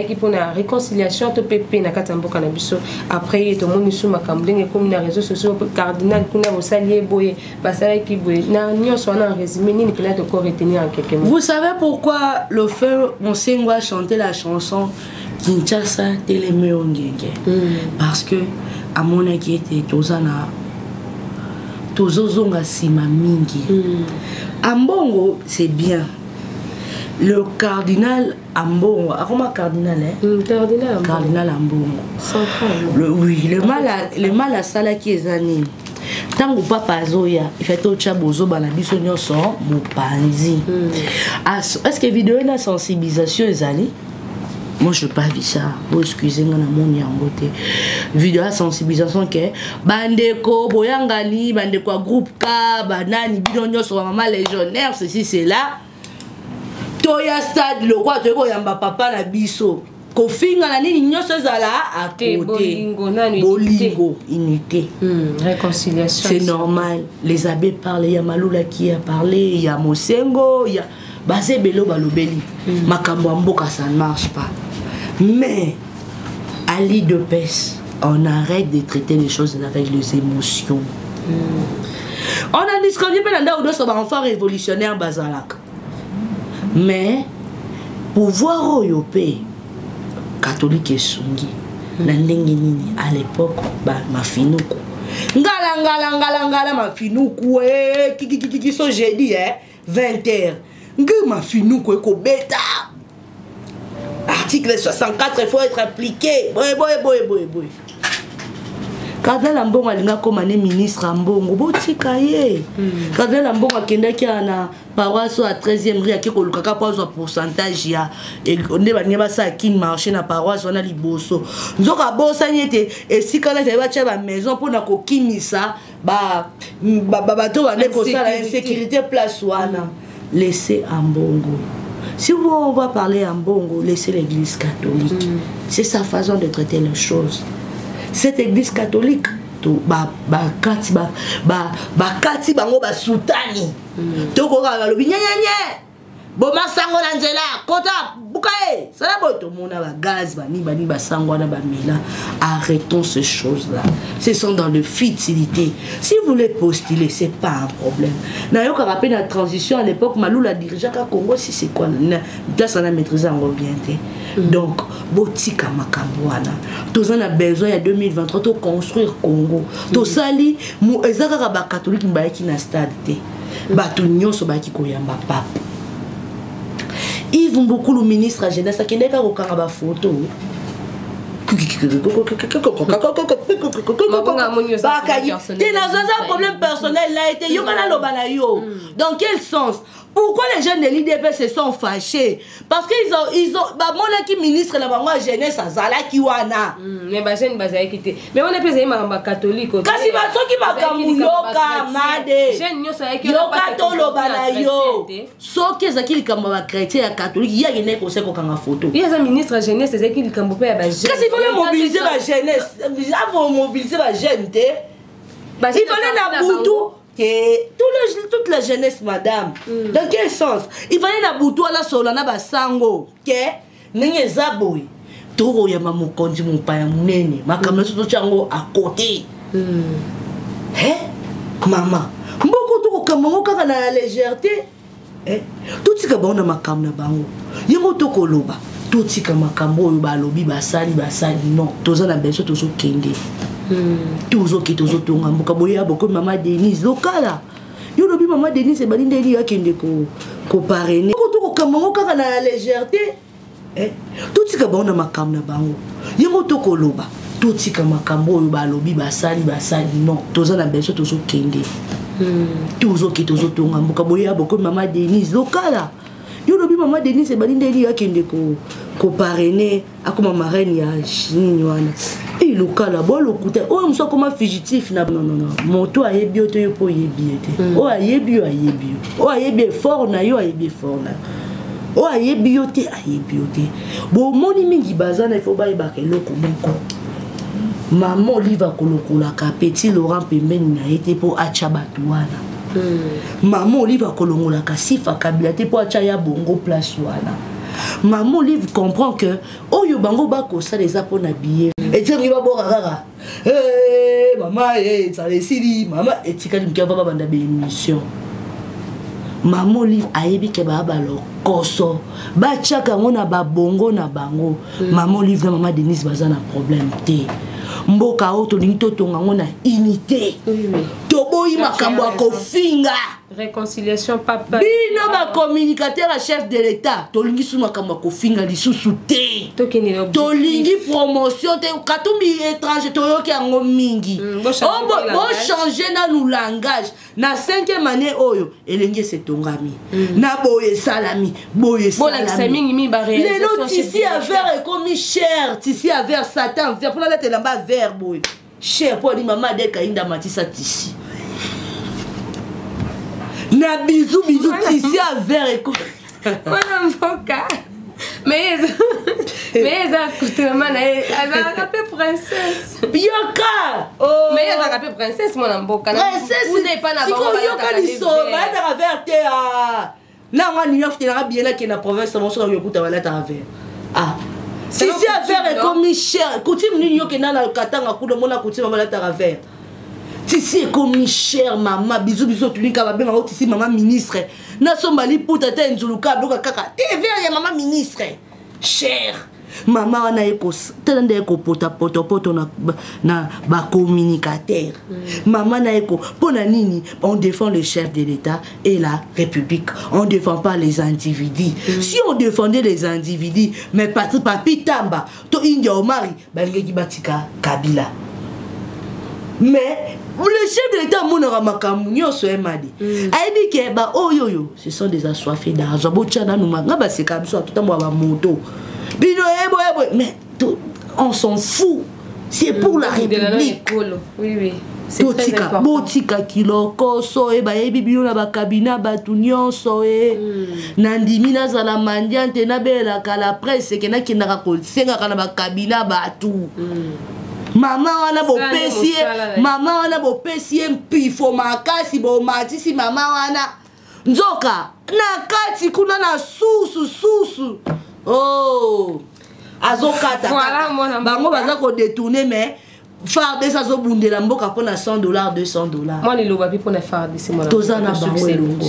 qui pour la réconciliation, tu pépé na katamboka na biso. Après, tout le monde sous ma cambré et comme les réseaux sociaux, cardinal, kuna au salier boye, basala qui boye. Na nyon soit en résumé, ni peut-être encore retenir en quelques mots. Vous savez pourquoi le feu, mon Sengwa chantait la chanson Kinshasa Télémé Ongenge parce que à mon inquiétude tozana tozozonga sima mingi Ambongo c'est bien le cardinal Ambongo comment cardinal cardinal Ambongo oui le mal à sala qui est ané tango papa zoya il fait tout cha bozo bana biso nyonso mopanzi est-ce que vidéo na sensibilisation ezali. Moi je pas vu ça. Vous excusez-moi na mon yangote. Vidéo sensibilisation que bandeko boyangani bandeko groupe K banani bidonyo sur maman légionnaire ceci c'est là. Toya stade le quoi to yamba papa na biso. Kofinga na nini nyoso zala à côté. Bolingo unité. Réconciliation. C'est normal. Les abbés parlent, il y a Maloula qui a parlé, il y a Mosengo, il y a Basé Belo Balobeli. Makambo Mboka ça ne marche pas. Mais à l'île de Pes, on arrête de traiter les choses avec les émotions. On a discuté pendant deux sur enfants révolutionnaires Bazalak. Mais pour voir Oyopé, catholique et Sungi, à l'époque, ma finoukou. Ngala ma finoukou, qui sont jeudi, 20h. Ma finoukou, bêta. Article 64, il faut être impliqué. Boy. Cardinal Ambongo alinga koma ne ministre Ambongo botika ye. Cardinal Ambongo akendaki na paroisse à 13e rue akiko lukaka po zo pourcentage ya et ne ba neba sa kin marché na paroisse wana liboso. Nzoka bosa nyete esika na ba tia ba maison pour na kokimisa ba bato wana ko sala insécurité place wana. Laissez Ambongo. Si on va parler Ambongo, laissez l'église catholique. C'est sa façon de traiter les choses. Cette église catholique kati bango ba sultani to ko ga lo binyanya boma sango na nzela kota bukae sala boto mona ba gaz bani ba sango na ba mela. Arrêtons ces choses là, ce sont dans le futilité. Si vous voulez postuler, c'est pas un problème. Na yo ka rappelé la transition à l'époque Malou la dirigeant ka Congo si c'est quoi là ça na maîtriser en bien. Donc botika makambwana tous on a besoin il y a 2023 de construire Congo to sali mu ezaka ba catholique mbaiki na stade te bato nyonso baki koyamba papa Yves Mboukou le ministre à jeunesse akendeka kokanga ba photo problème personnel là été yo kana lobana yo. Dans quel sens? Pourquoi les jeunes de l'IDP se sont fâchés? Parce qu'ils ont bah mon qui ministre la bango jeunesse azala kiwana. Mais ba jeune bazay kité. Mais on est pesé ma catholique. Kasi ba soki makambuloka made. Jeune nyo sa yo kato lobana yo. Soki ezaki likambo ba chrétien ya catholique ya yene ko se ko kanga photo. Il y a un ministre jeunesse ezaki likambo pe ya ba jeune. Kasi il faut mobiliser la jeunesse. Avant mobiliser la jeune te. Il fallait na boutou. Toute la jeunesse, madame. Dans quel sens? Il fallait na boutou ala solana ba sango. Que nenye zaboui. Toro ya mamu kondi mon paya munene. Makamna soto chango à côté. Maman. Mboko toko kamango kaka na légèreté. Tout ce que bon na makamna bango. Yengo toko loba. Tout ce que makambo ba lobi ba sali non. Toza na beso tozo kende. Toujours qui toujours tonga mboka boya boko maman Denise lokala yo lobi maman Denise balinde li akende ko parrainer ko to kamango kaka na légèreté tout ce que bon na makamna bango yengo to ko loba tout ce que makambo ba lobi ba sali non toza na beso toujours kende toujours qui toujours tonga mboka boya boko maman Denise lokala yo lobi maman Denise balinde li akende ko parrainer akoma marraine ya chini wana et le cas là-bas le côté oh on soit comme fugitif non moto a yebi oto yo po yebi ete oh a yebi oh a yebi fort na yo a yebi fort na oh a yebi ote bon moni mingi bazana il faut ba ibaka loko moko maman Oliva kolokola ka petit Laurent pembeni na ete po acha batuana maman Oliva kolongola ka sifa kabila te po acha ya bongo place wana. Maman Olive comprend que oh yo bango bako ça les a pour n'habiller et tu va boire rara maman ça les sili maman et tu quand tu vas banda bémission maman Olive ayebi ke ba lo koso ba chaka ngona ba bongo na bango maman Olive na maman Denise bazana problème te mboka oto linto tonga ngona unité toboyi makambo akofinga réconciliation papa bino ba communicateur à chef de l'état tolingi suma kama kofinga lisusu te tolingi promotion te katumbi étranger toyoki ango mingi bo changer na nous langage na 5e année oyo elengi se tongami na boye salami lelo tisi à verre est comme cher tisi à verre satan pour la tête lamba verre boy cher pour di maman de kainda matisa tisi na bisou tisi à verre et quoi voilà mboka mais ça coûte maman elle a capé princesse Bioka mais elle a capé princesse mon mboka princesse ou n'est pas na bango yoka liso ba ta verre te na ngani yof na bien là qui na province mon so yokuta wala ta verre si à verre est comme cher coutume ni yoke na la katanga kudo mona coutume mala ta verre tisi est comme cher maman bisous tu linka ba benga tisi maman ministre na sombali puta ta nzuluka bloka kaka te verre ya maman ministre cher maman wana eko tende eko poto na ba communicateur maman na eko pona nini on défend le chef de l'état et la république on défend pas les individus si on défendait les individus mais papi tamba to india omari balingeki batika Kabila Mais le chef de l'État monora makambu nyonso emadi. Aibi ke ba oyoyo, ce sont des assoiffés d'argent. Bochana nous nga ba c'est comme ça tout à moi ba moto. Bino ebo mais on s'en fout. C'est pour la République. Oui oui. C'est très important. Botika kiloko so e ba yebi bino na ba kabina batu nyonso e. Nandimi na zala mandiante na bela kala presse ke na kinaka ko senga kana ba kabina batu. Maman wana bo pesie, maman wana bo pesie mpifo makasi bo matisi maman wana. Nzoka na kati kuna na susu. Oh. Azokata. Voilà bango baza ko détourner mais Farde ça zo bundela mboka pona $100 $200. Moi les lobapi pona farde c'est moi. Tozana bango elongo.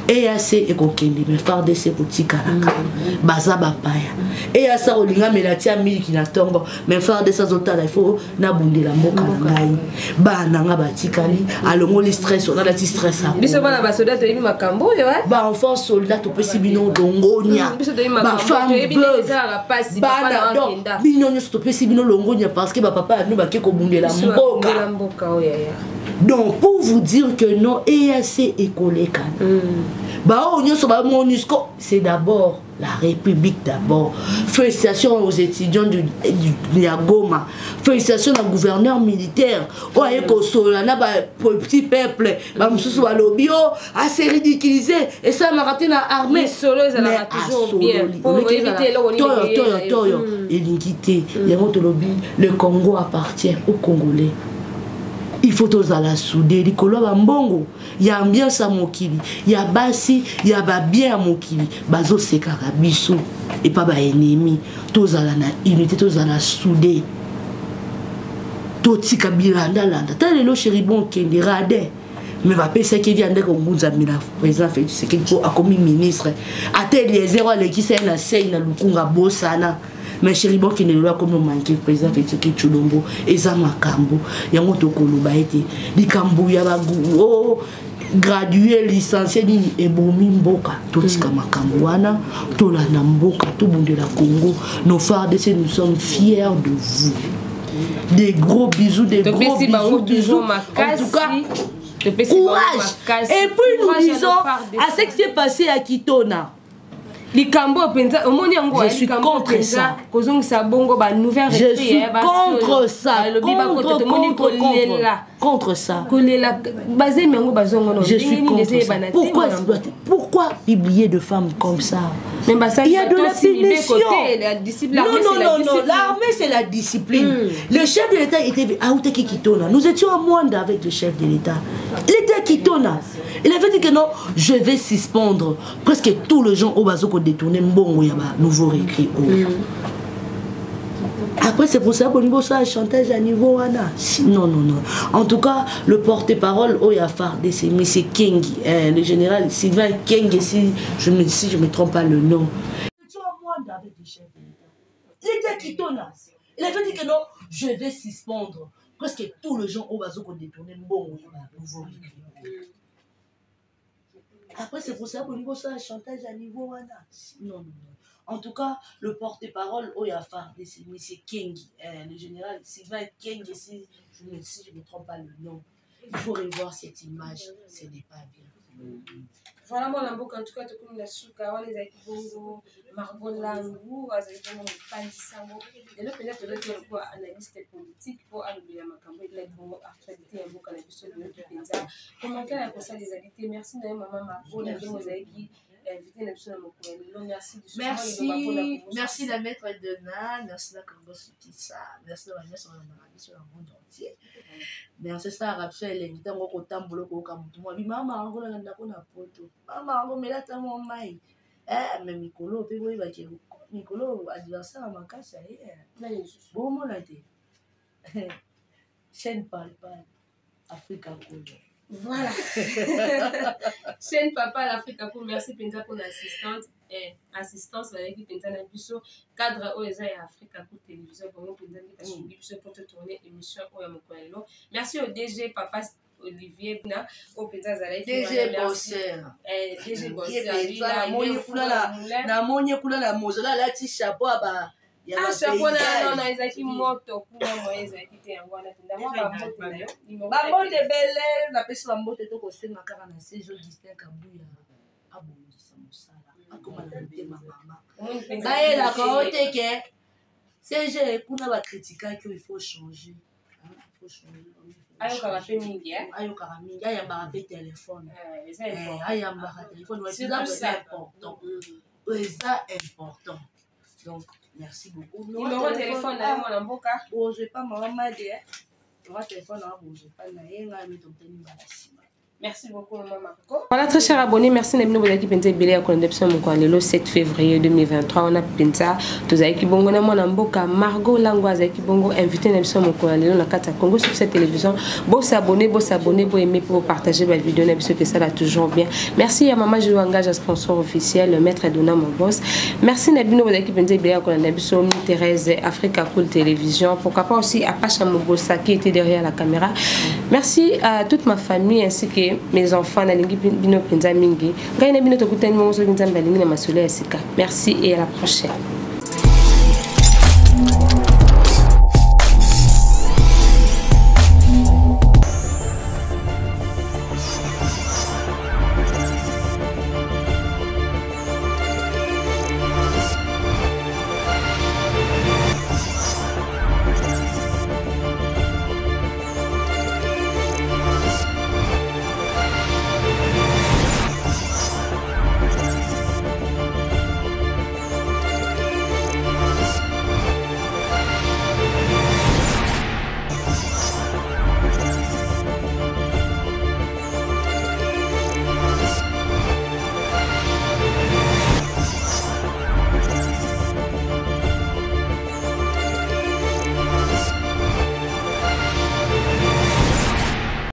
EAC ekokende mais farde c'est boutique alaka. Baza bapaya. EAC olinga melatia miliki na tongo mais farde ça zotala il faut na bundela mboka ngai. Bana nga batikali alongo le stress on a la stress a. Biso bana ba soldat to yimi makambo ouais. Ba enfant soldat to pesi bino dongonia. Ba femme bana donc bino nyo to pesi bino longonia parce que ba papa nous ba bundela mboka. Donc pour vous dire que non EAC est collé c'est d'abord la République d'abord. Félicitations aux étudiants de Goma. Félicitations au gouverneur militaire. Petit peuple, assez ridiculisé. Et ça m'a raté dans l'armée. Mais toujours bien. Pour éviter le Congo appartient aux Congolais. Il faut tous à la souder, il y a ambiance à Mokili, il y a basi, il y a bien à Mokili, bazo c'est carabiso et pas ba ennemi, tous à la unité, tous à la souder. Toti kabilanda landa, t'as le chéribon qui est radé. Mais va penser qu'il vient de Kongunza Mila, président fait ce qu'il faut à comme ministre. À tel les zéro qui c'est la scène na lukunga bossana. Mais chéri bon qui ne doit comme manquer président fait ce qu'il chulombo et ça makambo. Yango to koloba été. Di kambu ya ba oh gradué licencié ni ebomi mboka. Totika makambo wana tola na mboka tout monde de la Congo. Nos phares de nous sommes fiers de vous. Des gros bisous, des gros bisous. En tout cas. Courage. Et puis nous disons à ce qui s'est passé à Kitona. Je suis contre ça. Je suis contre ça. Je suis contre ça. Pourquoi publier de femmes comme ça? Il y a de la punition. Non, l'armée c'est la discipline. Le chef de l'État était à Kitona. Nous étions à Mwanda avec le chef de l'État. Il était à Kitona. Il avait dit que non, je vais suspendre presque tous les gens au Bazoko détourner bon nouveau récrit. Après c'est pour ça que ça chantage à niveau non. En tout cas, le porte-parole Oyafar de c'est M. King, le général Sylvain King, si je me trompe pas le nom. Il était à Kitona. Il avait dit que non, je vais suspendre presque tous les gens au Bazoko détourner bon nouveau récrit. Après, c'est pour ça que ça chantage à niveau non. En tout cas, le porte-parole Oyafar, c'est M. King, le général Sylvain King, si je ne me trompe pas le nom. Il faut revoir cette image, ce n'est pas bien. Voilà, moi, en tout cas, comme la souka, les akibongo, marbolangu, azakibongo, pandisango. Et là, peut-être que analyste politique pour allouer la macambo, il y a une actualité, un beau canapé de notre pays. Commentaire à ça des alités. Merci, maman Marbo, la mosaïque. Merci la maître Edna, merci la Congo Sutissa, merci la maître sur le monde entier. Merci ça, Raphaël, elle est invitée au Tambolo, au Kamutumwa. Maman, on va aller dans la photo. Maman, on va mettre ta maman. Mais Nicolo, Nicolo, adversaire à ma casse, bon, mon laté. Chaîne parle pas, Africa Congo. Voilà. Chaîne Papa l'Afrique pour merci Penza pour l'assistance et assistance avec Penza na biso cadre OESA et Afrique pour télévision pour nous Penza qui suivi biso pour te tourner émission au Yamokoelo. Merci au DG Papa Olivier Bina au Penza Zalai DG Bosser. DG Bosser. Na monye kula la mozola la ti chapeau ba Ah, c'est quoi non, ezaki moto kuna moi ezaki te yango na tenda moi ba moto na yo. Ba moto belle na pesi ba moto to ko senga kaka na saison distinct kabuya. Abonisa mosala. Akoma na motema mama. Ba ela ko teke. C'est j'ai kuna ba critiquer qu'il faut changer. Il faut changer. Ayo karape mingi ayo karamingi aya ba téléphone. Aya ba téléphone c'est important. C'est important. Donc merci beaucoup. Numéro de téléphone na moi na mboka. Oh, je pas maman dit. Numéro téléphone na bon, je pas na yenga mais donc tani balasima. Merci beaucoup, maman. Voilà, très chers abonnés, merci de nous avoir pensé belé à connexion le 7 février 2023. On a pensé tous avec qui bongo na mona mboka Margot Langoise avec qui bongo invité l'émission mon le na kata Congo sur cette télévision. Beau s'abonner, beau aimer, pour partager la vidéo l'émission que ça va toujours bien. Merci à maman, je vous engage à sponsor officiel, le maître Dona mon boss. Merci Nabino avec qui pensé belé à connexion Thérèse Africa Cool Télévision. Pourquoi pas aussi à Pacha Mobosa qui était derrière la caméra. Merci à toute ma famille ainsi que mes enfants na lingi bino penza mingi ngai na bino tokutani mo so kinza mbalingi na masolo ya sika. Merci et à la prochaine.